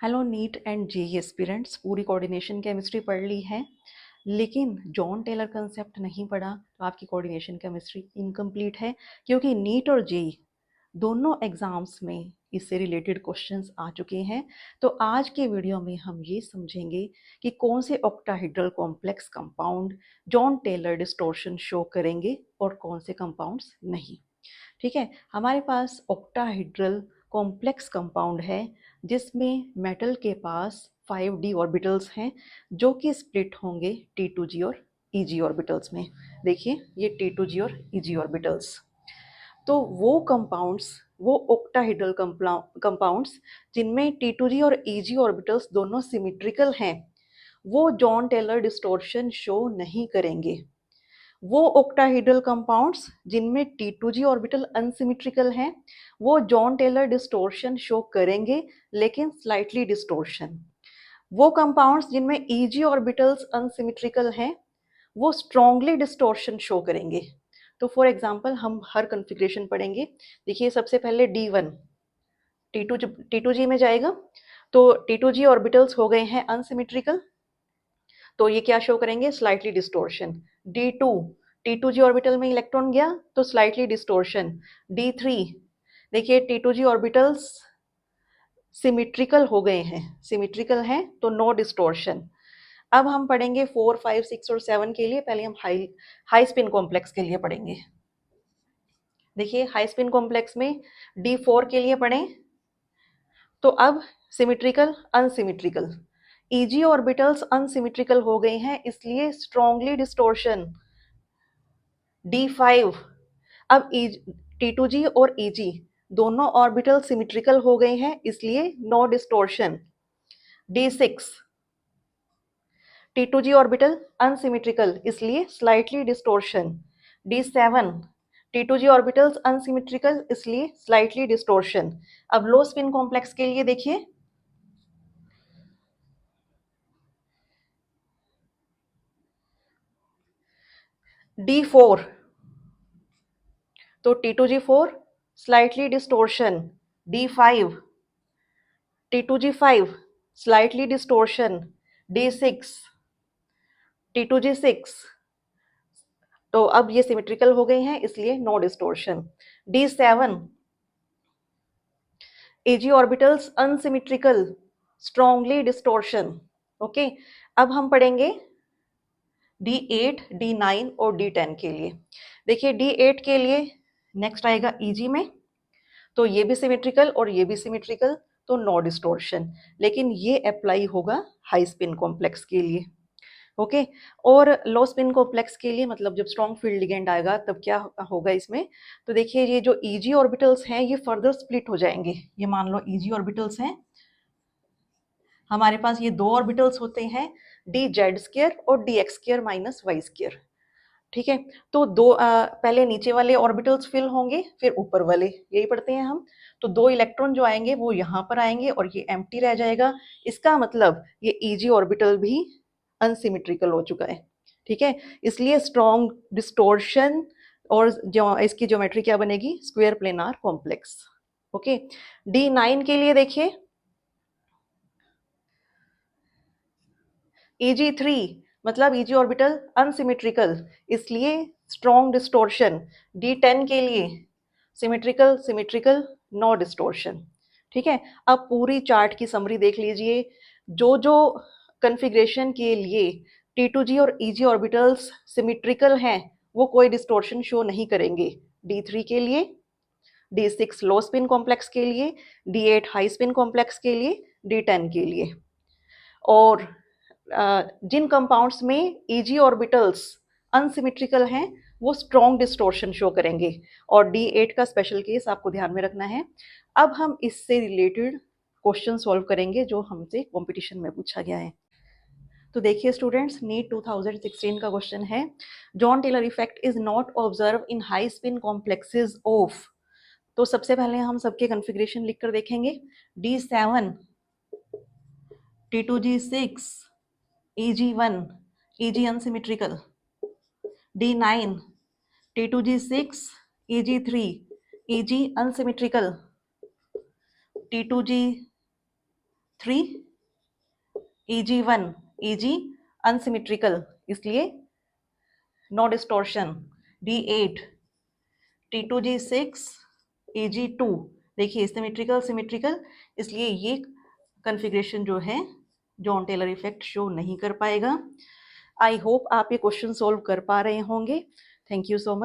Hello NEET and JEE aspirants, पूरी coordination chemistry पढ़ ली है, लेकिन जॉन टेलर कंसेप्ट नहीं पढ़ा तो आपकी कोऑर्डिनेशन केमिस्ट्री इनकम्प्लीट है। क्योंकि नीट और जेई दोनों एग्जाम्स में इससे रिलेटेड क्वेश्चंस आ चुके हैं। तो आज के वीडियो में हम ये समझेंगे कि कौन से octahedral complex compound Jahn Teller distortion show करेंगे और कौन से कंपाउंड्स नहीं। ठीक है, हमारे पास ऑक्टाहेड्रल कॉम्प्लेक्स कंपाउंड है जिसमें मेटल के पास 5d ऑर्बिटल्स हैं जो कि स्प्लिट होंगे T2g और Eg ऑर्बिटल्स में। देखिए ये T2g और Eg ऑर्बिटल्स, तो वो कंपाउंड्स, वो ऑक्टाहेड्रल कंपाउंड्स जिनमें T2g और Eg ऑर्बिटल्स दोनों सिमेट्रिकल हैं, वो जॉन टेलर डिस्टॉर्शन शो नहीं करेंगे। वो ऑक्टाहेड्रल कंपाउंड्स जिनमें T2g ऑर्बिटल अनसिमेट्रिकल हैं, वो जॉन टेलर डिस्टॉर्शन शो करेंगे, लेकिन स्लाइटली डिस्टॉर्शन। वो कंपाउंड्स जिनमें Eg ऑर्बिटल्स अनसिमेट्रिकल हैं, वो स्ट्रॉन्गली डिस्टॉर्शन शो करेंगे। तो फॉर एग्जांपल हम हर कॉन्फ़िगरेशन पढ़ेंगे। देखिए सबसे पहले D1 T2g में जाएगा, तो T2g ऑर्बिटल्स हो गए हैं अनसिमेट्रिकल, तो ये क्या शो करेंगे? Slightly distortion. D2 T2g orbital में इलेक्ट्रॉन गया तो स्लाइटली डिस्टॉर्शन। D3 देखिए T2g ऑर्बिटल्स सिमेट्रिकल हो गए हैं, सिमेट्रिकल हैं तो नो डिस्टॉर्शन। अब हम पढ़ेंगे 4, 5, 6 और 7 के लिए। पहले हम हाई स्पिन कॉम्प्लेक्स के लिए पढ़ेंगे। देखिए हाई स्पिन कॉम्प्लेक्स में D4 के लिए पढ़ें तो अब symmetrical unsymmetrical, Eg orbitals unsymmetrical हो गए हैं, इसलिए स्ट्रॉन्गली डिस्टॉर्शन। D5 अब T2g और Eg दोनों ऑर्बिटल सिमेट्रिकल हो गए हैं, इसलिए no distortion. D6 T2g orbital unsymmetrical, इसलिए slightly distortion. D7 T2g orbitals unsymmetrical, इसलिए स्लाइटली डिस्टॉर्शन। अब लो स्पिन कॉम्प्लेक्स के लिए देखिए, D4 तो T2g4 slightly distortion. D5 T2g5 slightly distortion. D6 T2g6, तो अब ये सिमेट्रिकल हो गए हैं, इसलिए no distortion. D7 Ag orbitals unsymmetrical, strongly distortion. Okay, अब हम पढ़ेंगे D8, D9 और D10 के लिए। देखिए D8 के लिए नेक्स्ट आएगा Eg में, तो ये भी सिमेट्रिकल और ये भी सिमेट्रिकल, तो नो डिस्टॉर्शन। लेकिन ये अप्लाई होगा हाई स्पिन कॉम्प्लेक्स के लिए। ओके, और लो स्पिन कॉम्प्लेक्स के लिए मतलब जब स्ट्रॉन्ग फील्ड लिगेंड आएगा तब क्या होगा इसमें? तो देखिए ये जो Eg ऑर्बिटल्स हैं ये फर्दर स्प्लिट हो जाएंगे। ये मान लो Eg ऑर्बिटल्स हैं, हमारे पास ये दो ऑर्बिटल्स होते हैं dz² और dx² माइनस y²। ठीक है, तो दो पहले नीचे वाले ऑर्बिटल्स फिल होंगे, फिर ऊपर वाले, यही पढ़ते हैं हम। तो दो इलेक्ट्रॉन जो आएंगे वो यहाँ पर आएंगे और ये एम्प्टी रह जाएगा। इसका मतलब ये Eg ऑर्बिटल भी अनसिमेट्रिकल हो चुका है। ठीक है, इसलिए स्ट्रॉन्ग डिस्टॉर्शन, और जो इसकी ज्योमेट्री क्या बनेगी? Square planar complex. Okay, D9 के लिए देखिए, Eg3 मतलब Eg ऑर्बिटल अनसिमेट्रिकल, इसलिए स्ट्रॉन्ग डिस्टॉर्शन। D10 के लिए सिमेट्रिकल, सिमेट्रिकल, नो डिस्टॉर्शन। ठीक है, अब पूरी चार्ट की समरी देख लीजिए। जो जो कन्फिग्रेशन के लिए T2g और Eg ऑर्बिटल्स सिमेट्रिकल हैं वो कोई डिस्टॉर्शन शो नहीं करेंगे। D3 के लिए, D6 लो स्पिन कॉम्प्लेक्स के लिए, D8 हाई स्पिन कॉम्प्लेक्स के लिए, D10 के लिए। और जिन कंपाउंड्स में Eg ऑर्बिटल्स अनसिमेट्रिकल हैं वो स्ट्रॉन्ग डिस्टॉर्शन शो करेंगे, और D8 का स्पेशल केस आपको ध्यान में रखना है। अब हम इससे रिलेटेड क्वेश्चन सॉल्व करेंगे जो हमसे कंपटीशन में पूछा गया है। तो देखिए स्टूडेंट्स, नीट 2016 का क्वेश्चन है, Jahn Teller effect is not observe in high spin complexes of. तो सबसे पहले हम सबके कॉन्फ़िगरेशन लिखकर देखेंगे। D7 T2g6 Eg1 Eg unsymmetrical, D9 T2g6 Eg3 Eg unsymmetrical, T2g3 3 EG1 EG unsymmetrical, इसलिए no distortion. D8 T2G6 EG2, देखिए symmetrical symmetrical, इसलिए ये कन्फिग्रेशन जो है जॉन टेलर इफेक्ट शो नहीं कर पाएगा। आई होप आप ये क्वेश्चन सॉल्व कर पा रहे होंगे। Thank you so much.